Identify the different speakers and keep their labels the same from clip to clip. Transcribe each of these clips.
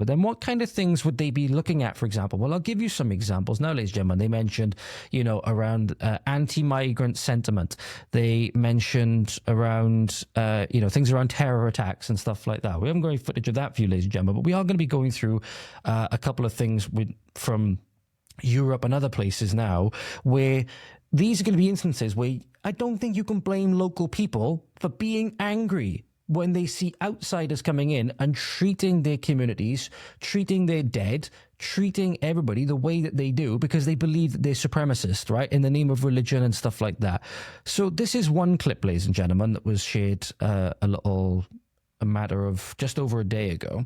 Speaker 1: But then what kind of things would they be looking at, for example? Well, I'll give you some examples now, ladies and gentlemen. They mentioned, around anti-migrant sentiment. They mentioned around, things around terror attacks and stuff like that. We haven't got any footage of that for you, ladies and gentlemen, but we are going to be going through a couple of things from Europe and other places now where these are going to be instances where I don't think you can blame local people for being angry when they see outsiders coming in and treating their communities, treating their dead, treating everybody the way that they do because they believe that they're supremacist, right, in the name of religion and stuff like that. So this is one clip, ladies and gentlemen, that was shared a matter of just over a day ago.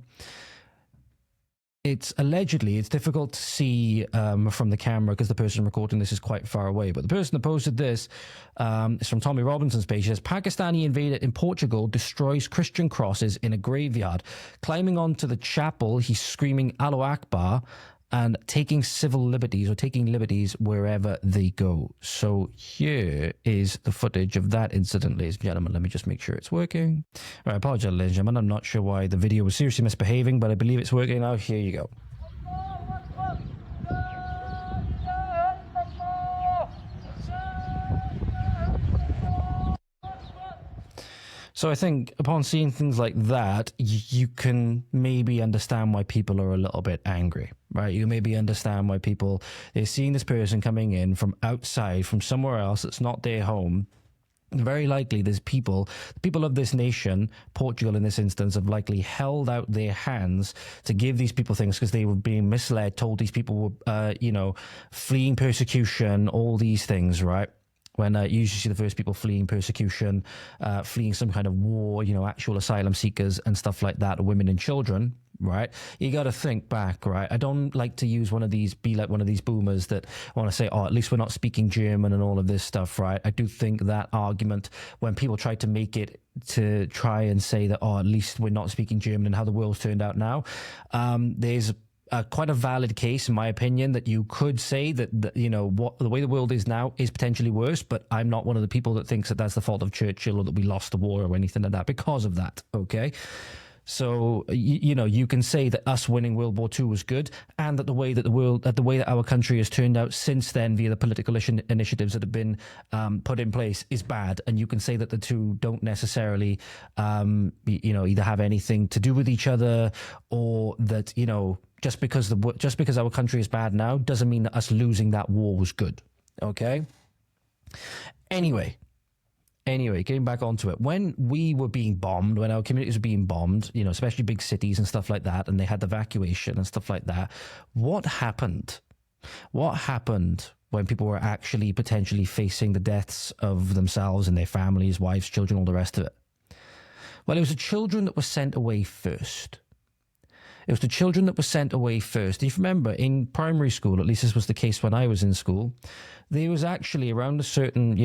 Speaker 1: It's difficult to see from the camera because the person recording this is quite far away. But the person that posted this is from Tommy Robinson's page. It says, Pakistani invader in Portugal destroys Christian crosses in a graveyard. Climbing onto the chapel, he's screaming Allahu Akbar and taking liberties wherever they go. So here is the footage of that incident, ladies and gentlemen. Let me just make sure it's working. All right, I apologize, ladies and gentlemen. I'm not sure why the video was seriously misbehaving, but I believe it's working now. Here you go. So I think upon seeing things like that, you can maybe understand why people are a little bit angry, right? You maybe understand why they're seeing this person coming in from outside, from somewhere else that's not their home. Very likely there's people of this nation, Portugal in this instance, have likely held out their hands to give these people things because they were being misled, told these people were, fleeing persecution, all these things, right? When you usually see the first people fleeing persecution, fleeing some kind of war, actual asylum seekers and stuff like that, women and children, right? You got to think back, right? I don't like to be like one of these boomers that want to say, at least we're not speaking German and all of this stuff, right? I do think that argument, when people try to make it to try and say that, at least we're not speaking German and how the world's turned out now, there's quite a valid case, in my opinion, that you could say that the way the world is now is potentially worse, but I'm not one of the people that thinks that that's the fault of Churchill or that we lost the war or anything like that because of that, okay? So, you can say that us winning World War II was good, and that the way that our country has turned out since then via the political initiatives that have been put in place is bad. And you can say that the two don't necessarily, either have anything to do with each other, or that, just because our country is bad now doesn't mean that us losing that war was good. Okay? Anyway, getting back onto it. When we were being bombed, when our communities were being bombed, especially big cities and stuff like that, and they had evacuation and stuff like that, what happened? What happened when people were actually potentially facing the deaths of themselves and their families, wives, children, all the rest of it? Well, it was the children that were sent away first. It was the children that were sent away first. If you remember, in primary school, at least this was the case when I was in school, there was actually around a certain,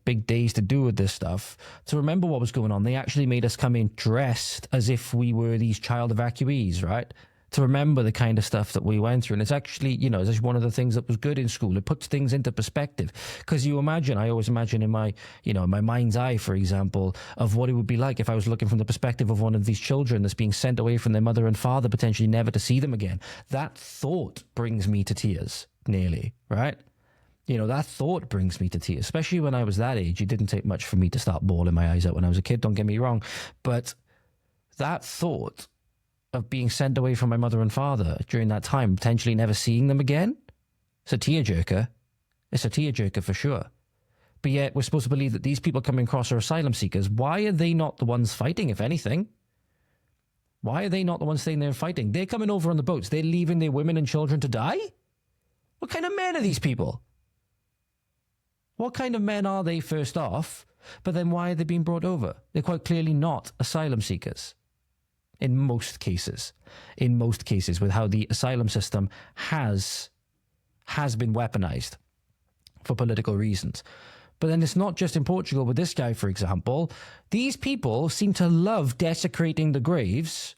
Speaker 1: big days to do with this stuff. To remember what was going on, they actually made us come in dressed as if we were these child evacuees, right? To remember the kind of stuff that we went through. And it's actually, it's actually one of the things that was good in school. It puts things into perspective. Because I always imagine in my, my mind's eye, for example, of what it would be like if I was looking from the perspective of one of these children that's being sent away from their mother and father, potentially never to see them again. That thought brings me to tears, nearly, right? That thought brings me to tears, especially when I was that age. It didn't take much for me to start bawling my eyes out when I was a kid, don't get me wrong. But that thought of being sent away from my mother and father during that time, potentially never seeing them again, it's a tearjerker. It's a tearjerker for sure. But yet we're supposed to believe that these people coming across are asylum seekers. Why are they not the ones fighting, if anything? Why are they not the ones staying there and fighting? They're coming over on the boats. They're leaving their women and children to die? What kind of men are these people? What kind of men are they, first off? But then why are they being brought over? They're quite clearly not asylum seekers. In most cases, with how the asylum system has been weaponized for political reasons. But then it's not just in Portugal with this guy, for example. These people seem to love desecrating the graves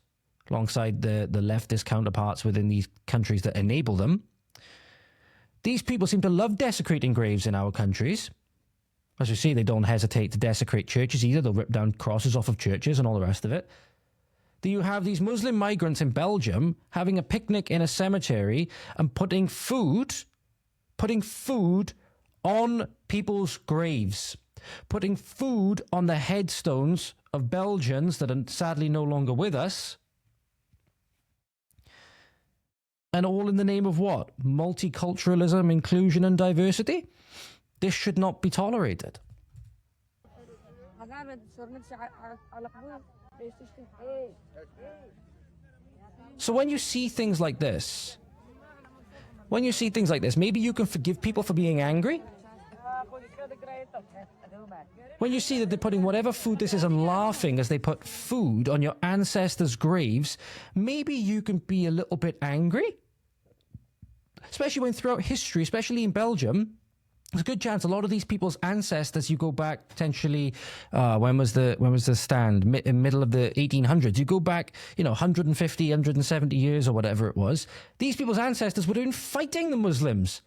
Speaker 1: alongside the leftist counterparts within these countries that enable them. These people seem to love desecrating graves in our countries. As you see, they don't hesitate to desecrate churches either. They'll rip down crosses off of churches and all the rest of it. Do you have these Muslim migrants in Belgium having a picnic in a cemetery and putting food on people's graves, putting food on the headstones of Belgians that are sadly no longer with us, and all in the name of what? Multiculturalism, inclusion, and diversity? This should not be tolerated. So when you see things like this, maybe you can forgive people for being angry. When you see that they're putting whatever food this is and laughing as they put food on your ancestors' graves, maybe you can be a little bit angry. Especially when throughout history, especially in Belgium, there's a good chance a lot of these people's ancestors, you go back potentially, when was the stand? Middle of the 1800s. You go back, 150, 170 years or whatever it was. These people's ancestors were doing fighting the Muslims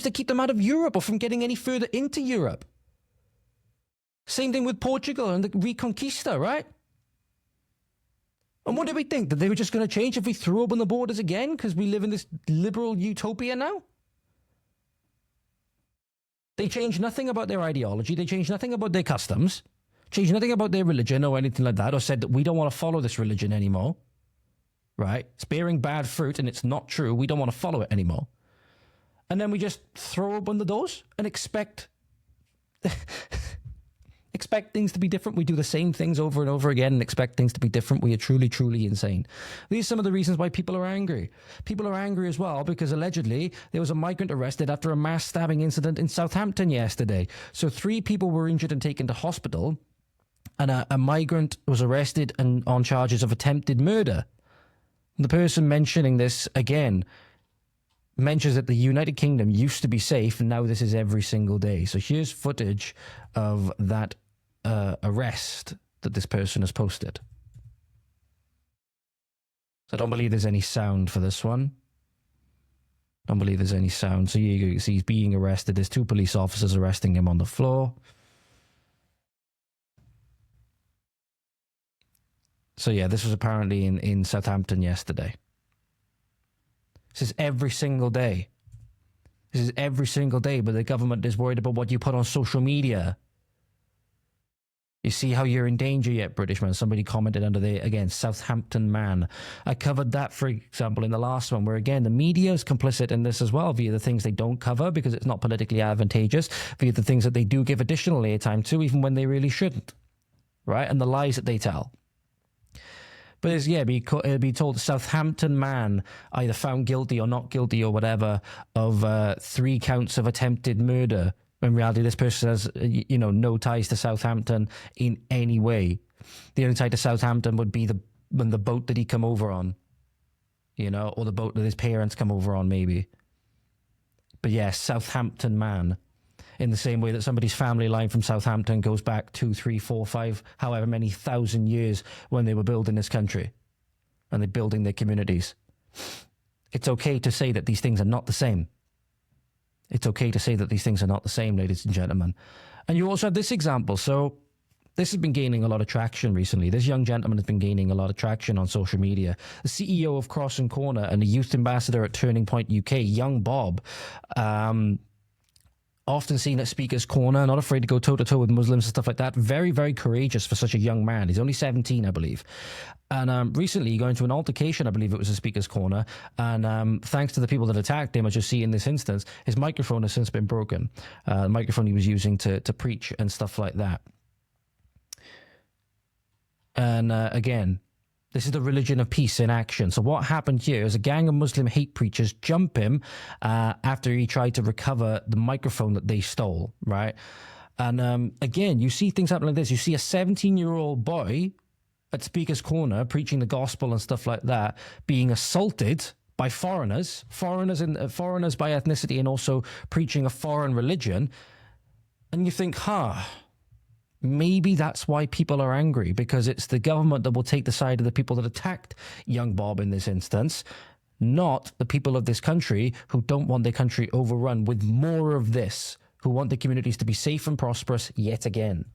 Speaker 1: to keep them out of Europe or from getting any further into Europe. Same thing with Portugal and the Reconquista, right? And what did we think? That they were just going to change if we threw open the borders again because we live in this liberal utopia now? They changed nothing about their ideology. They changed nothing about their customs. Changed nothing about their religion or anything like that, or said that we don't want to follow this religion anymore. Right? It's bearing bad fruit and it's not true. We don't want to follow it anymore. And then we just throw open the doors and expect things to be different. We do the same things over and over again and expect things to be different. We are truly, truly insane. These are some of the reasons why people are angry. People are angry as well because allegedly there was a migrant arrested after a mass stabbing incident in Southampton yesterday. So 3 people were injured and taken to hospital, and a migrant was arrested and on charges of attempted murder. The person mentioning this again mentions that the United Kingdom used to be safe and now this is every single day. So here's footage of that arrest that this person has posted. So I don't believe there's any sound for this one. Don't believe there's any sound. So you see he's being arrested. There's 2 police officers arresting him on the floor. So yeah, this was apparently in Southampton yesterday. This is every single day. This is every single day, but the government is worried about what you put on social media. You see how you're in danger yet, British man? Somebody commented under there, again, Southampton man. I covered that, for example, in the last one, where, again, the media is complicit in this as well, via the things they don't cover because it's not politically advantageous, via the things that they do give additional airtime to, even when they really shouldn't, right? And the lies that they tell. But it's, yeah, be told Southampton man either found guilty or not guilty or whatever of 3 counts of attempted murder. In reality, this person has, no ties to Southampton in any way. The only tie to Southampton would be the boat that he come over on, or the boat that his parents come over on, maybe. But yes, Southampton man. In the same way that somebody's family line from Southampton goes back 2, 3, 4, 5, however many thousand years when they were building this country and they're building their communities. It's okay to say that these things are not the same. It's okay to say that these things are not the same, ladies and gentlemen. And you also have this example. So this has been gaining a lot of traction recently. This young gentleman has been gaining a lot of traction on social media. The CEO of Cross and Corner and the youth ambassador at Turning Point UK, young Bob, often seen at Speaker's Corner, not afraid to go toe-to-toe with Muslims and stuff like that. Very, very courageous for such a young man. He's only 17, I believe. And recently he got into an altercation, I believe it was at Speaker's Corner, and thanks to the people that attacked him, as you see in this instance, his microphone has since been broken. The microphone he was using to preach and stuff like that. And again, this is the religion of peace in action. So what happened here is a gang of Muslim hate preachers jump him after he tried to recover the microphone that they stole, right? And again, you see things happen like this. You see a 17-year-old boy at Speaker's Corner preaching the gospel and stuff like that, being assaulted by foreigners by ethnicity, and also preaching a foreign religion. And you think, maybe that's why people are angry, because it's the government that will take the side of the people that attacked young Bob in this instance, not the people of this country who don't want their country overrun with more of this, who want their communities to be safe and prosperous yet again.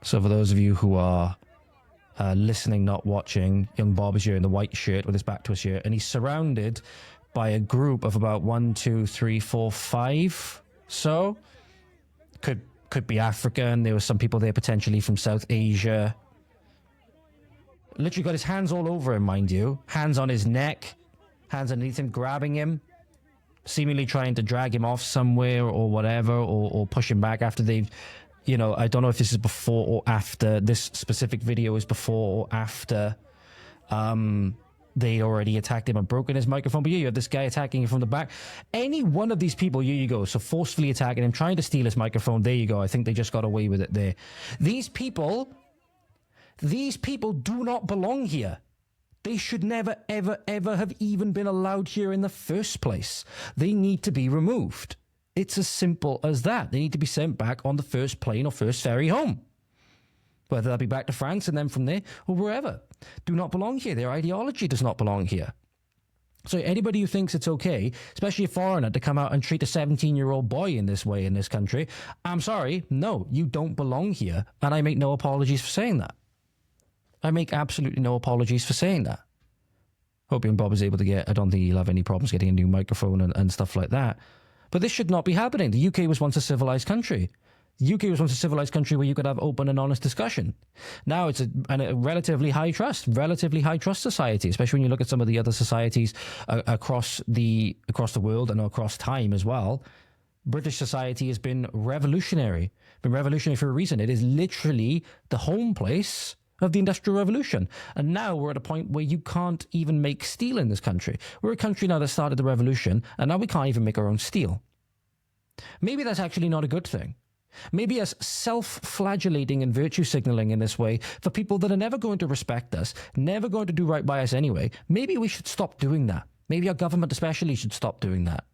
Speaker 1: So for those of you who are listening, not watching, young Bob is here in the white shirt with his back to us here, and he's surrounded by a group of about 1, 2, 3, 4, 5. So could be African. There were some people there potentially from South Asia. Literally got his hands all over him, mind you. Hands on his neck, hands underneath him, grabbing him, seemingly trying to drag him off somewhere or whatever, or push him back after they've, you know, I don't know if this is before or after. This specific video is before or after they already attacked him and broken his microphone. But yeah, you have this guy attacking you from the back. Any one of these people, here you go. So forcefully attacking him, trying to steal his microphone. There you go. I think they just got away with it there. These people do not belong here. They should never, ever, ever have even been allowed here in the first place. They need to be removed. It's as simple as that. They need to be sent back on the first plane or first ferry home. Whether that be back to France and then from there or wherever. Do not belong here. Their ideology does not belong here. So anybody who thinks it's okay, especially a foreigner, to come out and treat a 17-year-old boy in this way in this country, I'm sorry, no, you don't belong here. And I make no apologies for saying that. I make absolutely no apologies for saying that. Hope young Bob is able to get, I don't think he'll have any problems getting a new microphone and stuff like that. But this should not be happening. The UK was once a civilized country. The UK was once a civilized country where you could have open and honest discussion. Now it's a relatively high trust society, especially when you look at some of the other societies across the world and across time as well. British society has been revolutionary for a reason. It is literally the home place of the Industrial Revolution. And now we're at a point where you can't even make steel in this country. We're a country now that started the revolution, and now we can't even make our own steel. Maybe that's actually not a good thing. Maybe us self-flagellating and virtue signaling in this way for people that are never going to respect us, never going to do right by us anyway, maybe we should stop doing that. Maybe our government especially should stop doing that.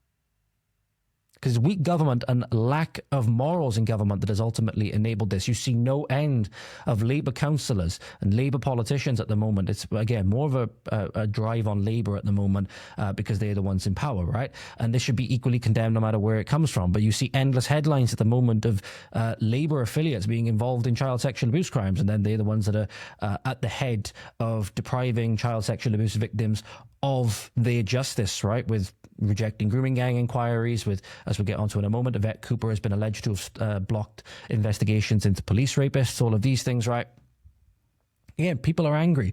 Speaker 1: Because weak government and lack of morals in government that has ultimately enabled this. You see no end of Labour councillors and Labour politicians at the moment. It's, again, more of a drive on Labour at the moment because they're the ones in power, right? And this should be equally condemned no matter where it comes from. But you see endless headlines at the moment of Labour affiliates being involved in child sexual abuse crimes, and then they're the ones that are at the head of depriving child sexual abuse victims of their justice, right? With rejecting grooming gang inquiries, with, as we'll get onto in a moment, Yvette Cooper has been alleged to have blocked investigations into police rapists, all of these things, right? Again, people are angry.